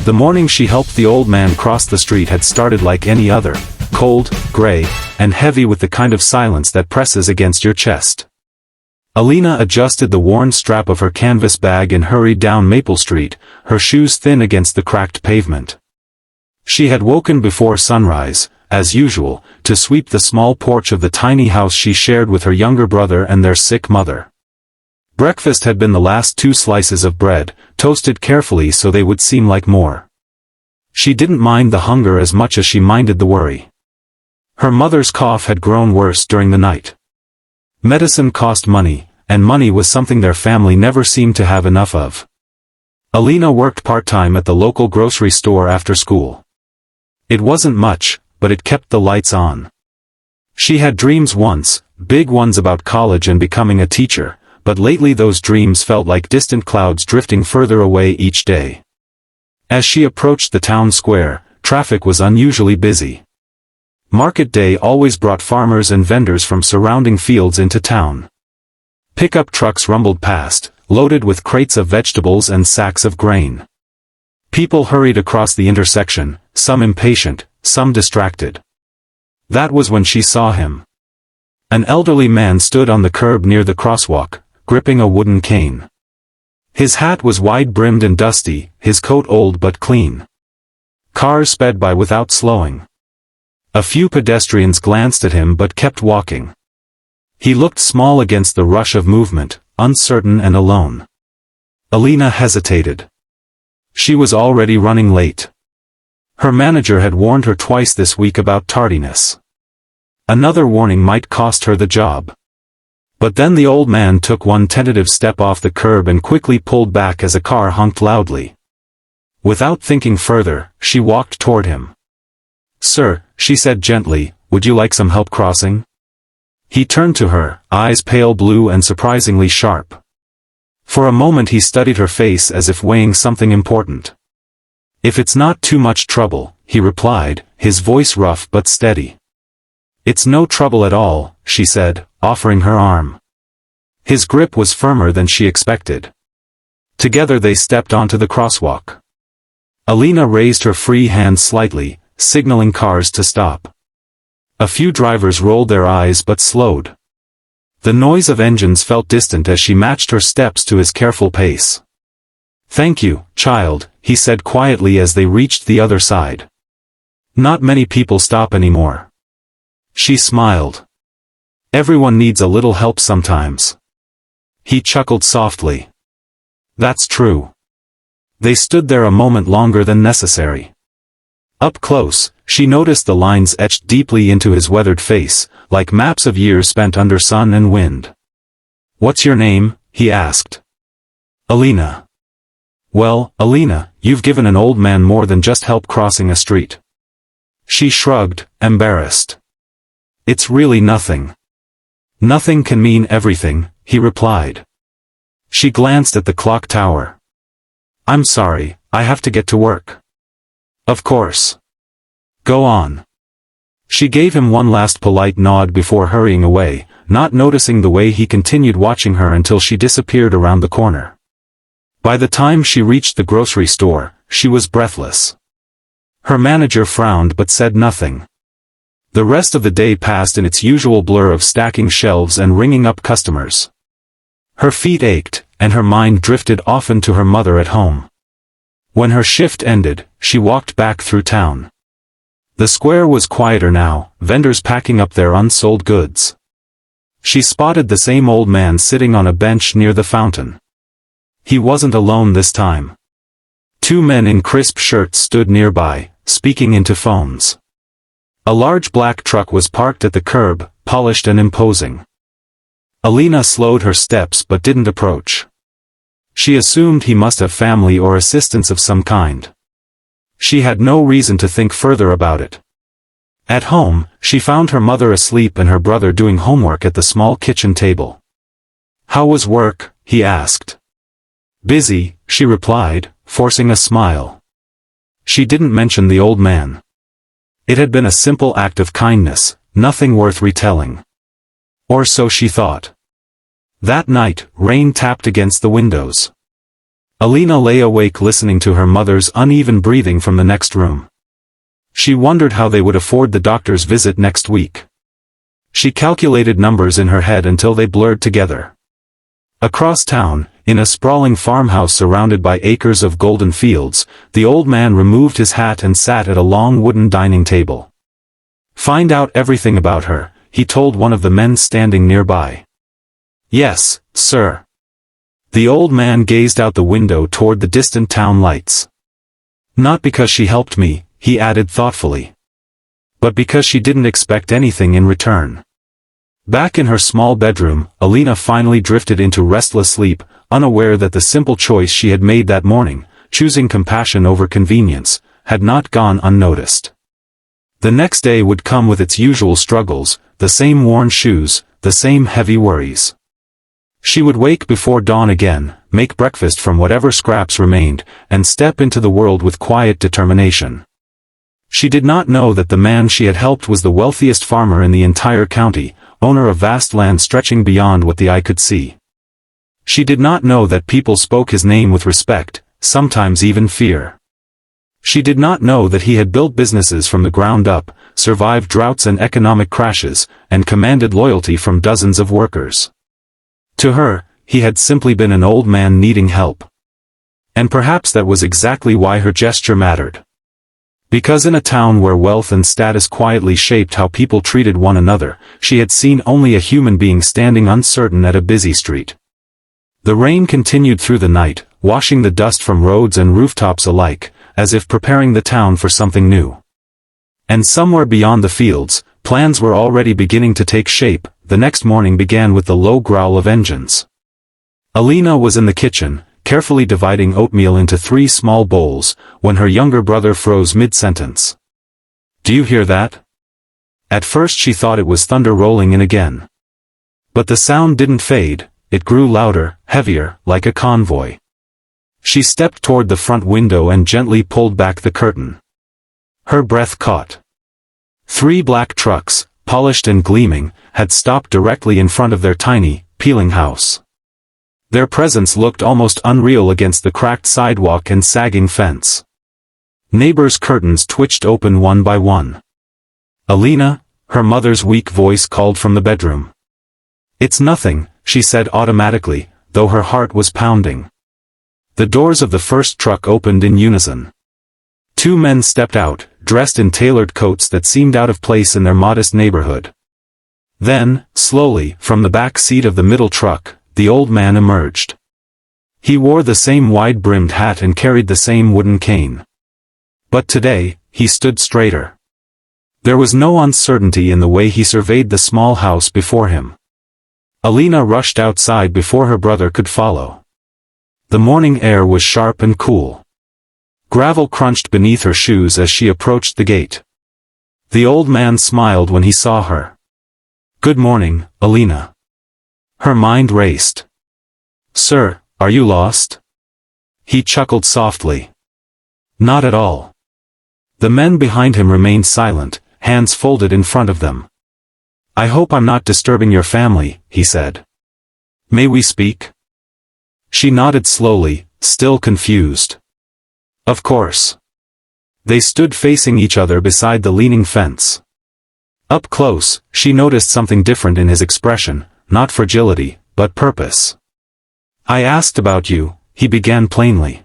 The morning she helped the old man cross the street had started like any other, cold, gray, and heavy with the kind of silence that presses against your chest. Alina adjusted the worn strap of her canvas bag and hurried down Maple Street, her shoes thin against the cracked pavement. She had woken before sunrise, as usual, to sweep the small porch of the tiny house she shared with her younger brother and their sick mother. Breakfast had been the last 2 slices of bread, toasted carefully so they would seem like more. She didn't mind the hunger as much as she minded the worry. Her mother's cough had grown worse during the night. Medicine cost money, and money was something their family never seemed to have enough of. Alina worked part-time at the local grocery store after school. It wasn't much, but it kept the lights on. She had dreams once, big ones about college and becoming a teacher, but lately those dreams felt like distant clouds drifting further away each day. As she approached the town square, traffic was unusually busy. Market day always brought farmers and vendors from surrounding fields into town. Pickup trucks rumbled past, loaded with crates of vegetables and sacks of grain. People hurried across the intersection, some impatient, some distracted. That was when she saw him. An elderly man stood on the curb near the crosswalk, gripping a wooden cane. His hat was wide-brimmed and dusty, his coat old but clean. Cars sped by without slowing. A few pedestrians glanced at him but kept walking. He looked small against the rush of movement, uncertain and alone. Alina hesitated. She was already running late. Her manager had warned her twice this week about tardiness. Another warning might cost her the job. But then the old man took one tentative step off the curb and quickly pulled back as a car honked loudly. Without thinking further, she walked toward him. "Sir," she said gently, "would you like some help crossing?" He turned to her, eyes pale blue and surprisingly sharp. For a moment he studied her face as if weighing something important. "If it's not too much trouble," he replied, his voice rough but steady. "It's no trouble at all," she said, offering her arm. His grip was firmer than she expected. Together they stepped onto the crosswalk. Alina raised her free hand slightly, signaling cars to stop. A few drivers rolled their eyes but slowed. The noise of engines felt distant as she matched her steps to his careful pace. "Thank you, child," he said quietly as they reached the other side. "Not many people stop anymore." She smiled. "Everyone needs a little help sometimes." He chuckled softly. "That's true." They stood there a moment longer than necessary. Up close, she noticed the lines etched deeply into his weathered face, like maps of years spent under sun and wind. "What's your name?" he asked. "Alina." "Well, Alina, you've given an old man more than just help crossing a street." She shrugged, embarrassed. "It's really nothing." "Nothing can mean everything," he replied. She glanced at the clock tower. "I'm sorry, I have to get to work." "Of course. Go on." She gave him one last polite nod before hurrying away, not noticing the way he continued watching her until she disappeared around the corner. By the time she reached the grocery store, she was breathless. Her manager frowned but said nothing. The rest of the day passed in its usual blur of stacking shelves and ringing up customers. Her feet ached, and her mind drifted often to her mother at home. When her shift ended, she walked back through town. The square was quieter now, vendors packing up their unsold goods. She spotted the same old man sitting on a bench near the fountain. He wasn't alone this time. 2 men in crisp shirts stood nearby, speaking into phones. A large black truck was parked at the curb, polished and imposing. Alina slowed her steps but didn't approach. She assumed he must have family or assistance of some kind. She had no reason to think further about it. At home, she found her mother asleep and her brother doing homework at the small kitchen table. "How was work?" he asked. "Busy," she replied, forcing a smile. She didn't mention the old man. It had been a simple act of kindness, nothing worth retelling. Or so she thought. That night, rain tapped against the windows. Alina lay awake listening to her mother's uneven breathing from the next room. She wondered how they would afford the doctor's visit next week. She calculated numbers in her head until they blurred together. Across town, in a sprawling farmhouse surrounded by acres of golden fields, the old man removed his hat and sat at a long wooden dining table. "Find out everything about her," he told one of the men standing nearby. "Yes, sir." The old man gazed out the window toward the distant town lights. "Not because she helped me," he added thoughtfully, "but because she didn't expect anything in return." Back in her small bedroom, Alina finally drifted into restless sleep, unaware that the simple choice she had made that morning, choosing compassion over convenience, had not gone unnoticed. The next day would come with its usual struggles, the same worn shoes, the same heavy worries. She would wake before dawn again, make breakfast from whatever scraps remained, and step into the world with quiet determination. She did not know that the man she had helped was the wealthiest farmer in the entire county, owner of vast land stretching beyond what the eye could see. She did not know that people spoke his name with respect, sometimes even fear. She did not know that he had built businesses from the ground up, survived droughts and economic crashes, and commanded loyalty from dozens of workers. To her, he had simply been an old man needing help. And perhaps that was exactly why her gesture mattered. Because in a town where wealth and status quietly shaped how people treated one another, she had seen only a human being standing uncertain at a busy street. The rain continued through the night, washing the dust from roads and rooftops alike, as if preparing the town for something new. And somewhere beyond the fields, plans were already beginning to take shape. The next morning began with the low growl of engines. Alina was in the kitchen, carefully dividing oatmeal into 3 small bowls, when her younger brother froze mid-sentence. "Do you hear that?" At first she thought it was thunder rolling in again. But the sound didn't fade, it grew louder, heavier, like a convoy. She stepped toward the front window and gently pulled back the curtain. Her breath caught. 3 black trucks, polished and gleaming, had stopped directly in front of their tiny, peeling house. Their presence looked almost unreal against the cracked sidewalk and sagging fence. Neighbors' curtains twitched open one by one. "Alina," her mother's weak voice called from the bedroom. "It's nothing," she said automatically, though her heart was pounding. The doors of the first truck opened in unison. 2 men stepped out, dressed in tailored coats that seemed out of place in their modest neighborhood. Then, slowly, from the back seat of the middle truck, the old man emerged. He wore the same wide-brimmed hat and carried the same wooden cane. But today, he stood straighter. There was no uncertainty in the way he surveyed the small house before him. Alina rushed outside before her brother could follow. The morning air was sharp and cool. Gravel crunched beneath her shoes as she approached the gate. The old man smiled when he saw her. "Good morning, Alina." Her mind raced. "Sir, are you lost?" He chuckled softly. "Not at all." The men behind him remained silent, hands folded in front of them. "I hope I'm not disturbing your family," he said. "May we speak?" She nodded slowly, still confused. "Of course." They stood facing each other beside the leaning fence. Up close, she noticed something different in his expression, not fragility, but purpose. "I asked about you," he began plainly.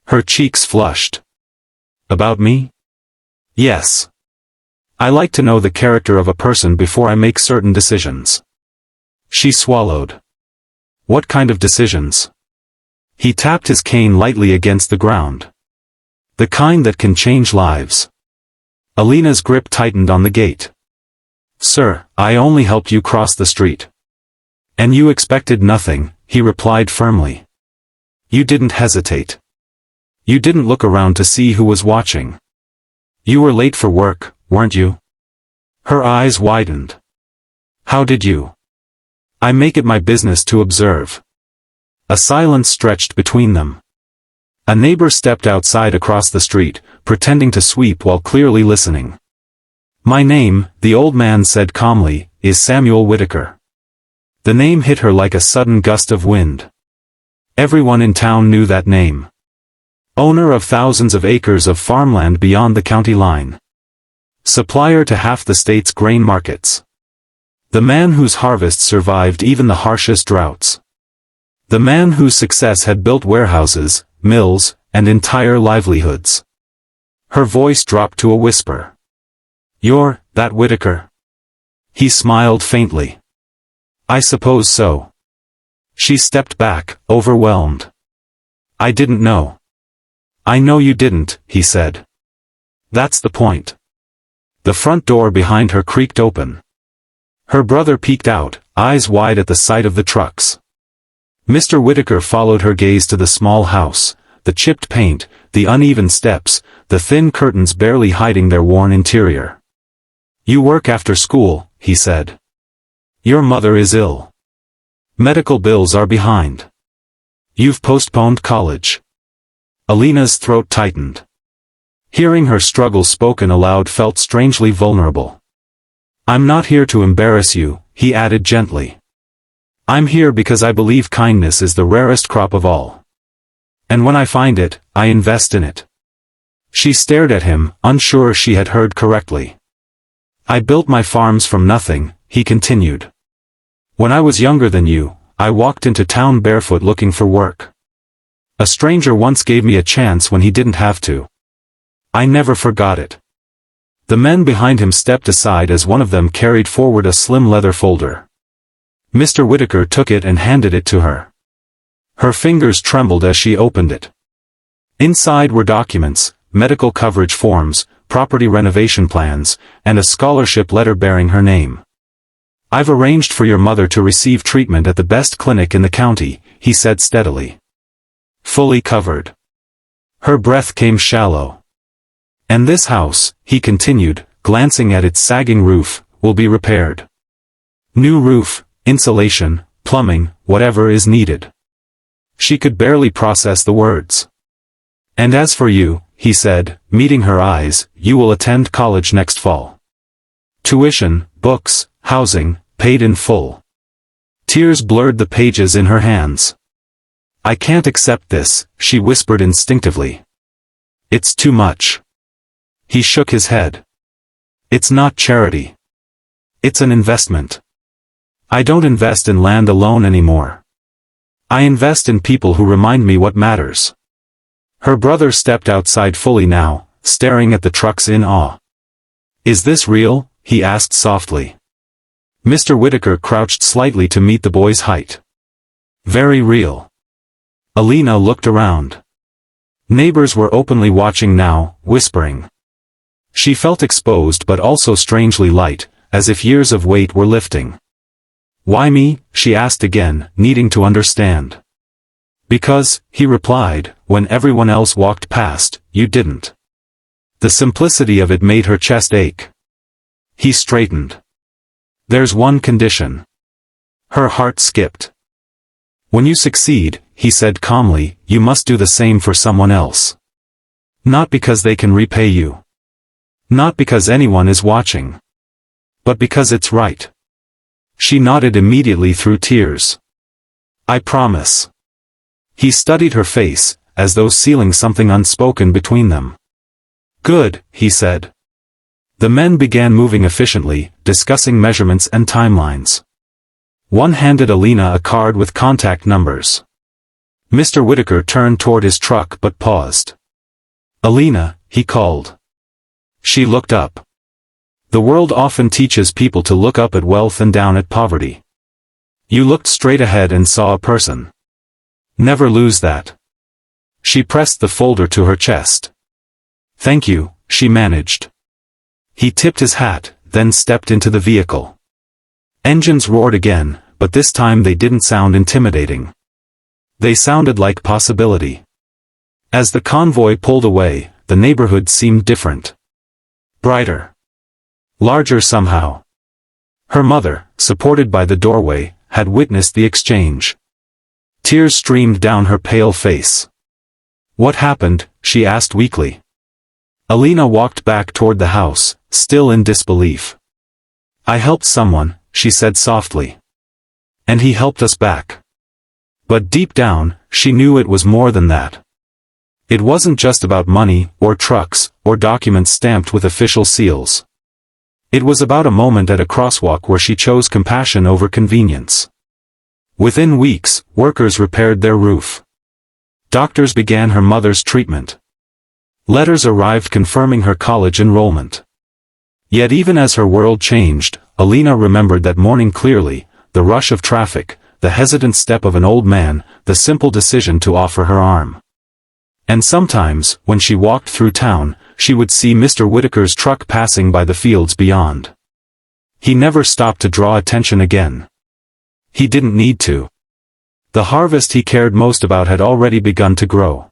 Her cheeks flushed. "About me?" "Yes. I like to know the character of a person before I make certain decisions." She swallowed. "What kind of decisions?" He tapped his cane lightly against the ground. "The kind that can change lives." Alina's grip tightened on the gate. "Sir, I only helped you cross the street." "And you expected nothing," he replied firmly. "You didn't hesitate. You didn't look around to see who was watching. You were late for work, weren't you?" Her eyes widened. "How did you?" "I make it my business to observe." A silence stretched between them. A neighbor stepped outside across the street, pretending to sweep while clearly listening. "My name," the old man said calmly, "is Samuel Whitaker." The name hit her like a sudden gust of wind. Everyone in town knew that name. Owner of thousands of acres of farmland beyond the county line. Supplier to half the state's grain markets. The man whose harvests survived even the harshest droughts. The man whose success had built warehouses, mills, and entire livelihoods. Her voice dropped to a whisper. "You're that Whitaker?" He smiled faintly. "I suppose so." She stepped back, overwhelmed. "I didn't know." "I know you didn't," he said. "That's the point." The front door behind her creaked open. Her brother peeked out, eyes wide at the sight of the trucks. Mr. Whitaker followed her gaze to the small house, the chipped paint, the uneven steps, the thin curtains barely hiding their worn interior. "You work after school," he said. "Your mother is ill. Medical bills are behind. You've postponed college." Alina's throat tightened. Hearing her struggle spoken aloud felt strangely vulnerable. "I'm not here to embarrass you," he added gently. "I'm here because I believe kindness is the rarest crop of all. And when I find it, I invest in it." She stared at him, unsure she had heard correctly. "I built my farms from nothing," he continued. "When I was younger than you, I walked into town barefoot looking for work. A stranger once gave me a chance when he didn't have to. I never forgot it." The men behind him stepped aside as one of them carried forward a slim leather folder. Mr. Whitaker took it and handed it to her. Her fingers trembled as she opened it. Inside were documents, medical coverage forms, property renovation plans, and a scholarship letter bearing her name. "I've arranged for your mother to receive treatment at the best clinic in the county," he said steadily. "Fully covered." Her breath came shallow. "And this house," he continued, glancing at its sagging roof, "will be repaired. New roof, insulation, plumbing, whatever is needed." She could barely process the words. "And as for you," he said, meeting her eyes, "you will attend college next fall. Tuition, books, housing, paid in full." Tears blurred the pages in her hands. "I can't accept this," she whispered instinctively. "It's too much." He shook his head. "It's not charity. It's an investment. I don't invest in land alone anymore. I invest in people who remind me what matters." Her brother stepped outside fully now, staring at the trucks in awe. "Is this real?" he asked softly. Mr. Whitaker crouched slightly to meet the boy's height. "Very real." Alina looked around. Neighbors were openly watching now, whispering. She felt exposed but also strangely light, as if years of weight were lifting. "Why me?" she asked again, needing to understand. "Because," he replied, "when everyone else walked past, you didn't." The simplicity of it made her chest ache. He straightened. "There's one condition." Her heart skipped. "When you succeed," he said calmly, "you must do the same for someone else. Not because they can repay you. Not because anyone is watching. But because it's right." She nodded immediately through tears. "I promise." He studied her face, as though sealing something unspoken between them. "Good," he said. The men began moving efficiently, discussing measurements and timelines. One handed Alina a card with contact numbers. Mr. Whitaker turned toward his truck but paused. "Alina," he called. She looked up. The world often teaches people to look up at wealth and down at poverty. You looked straight ahead and saw a person. Never lose that. She pressed the folder to her chest. "Thank you," she managed. He tipped his hat, then stepped into the vehicle. Engines roared again, but this time they didn't sound intimidating. They sounded like possibility. As the convoy pulled away, the neighborhood seemed different. Brighter. Larger somehow. Her mother, supported by the doorway, had witnessed the exchange. Tears streamed down her pale face. "What happened?" she asked weakly. Alina walked back toward the house, still in disbelief. "I helped someone," she said softly. "And he helped us back. But deep down, she knew it was more than that. It wasn't just about money, or trucks, or documents stamped with official seals. It was about a moment at a crosswalk where she chose compassion over convenience. Within weeks, workers repaired their roof. Doctors began her mother's treatment. Letters arrived confirming her college enrollment. Yet even as her world changed, Alina remembered that morning clearly: the rush of traffic, the hesitant step of an old man, the simple decision to offer her arm. And sometimes, when she walked through town, she would see Mr. Whitaker's truck passing by the fields beyond. He never stopped to draw attention again. He didn't need to. The harvest he cared most about had already begun to grow.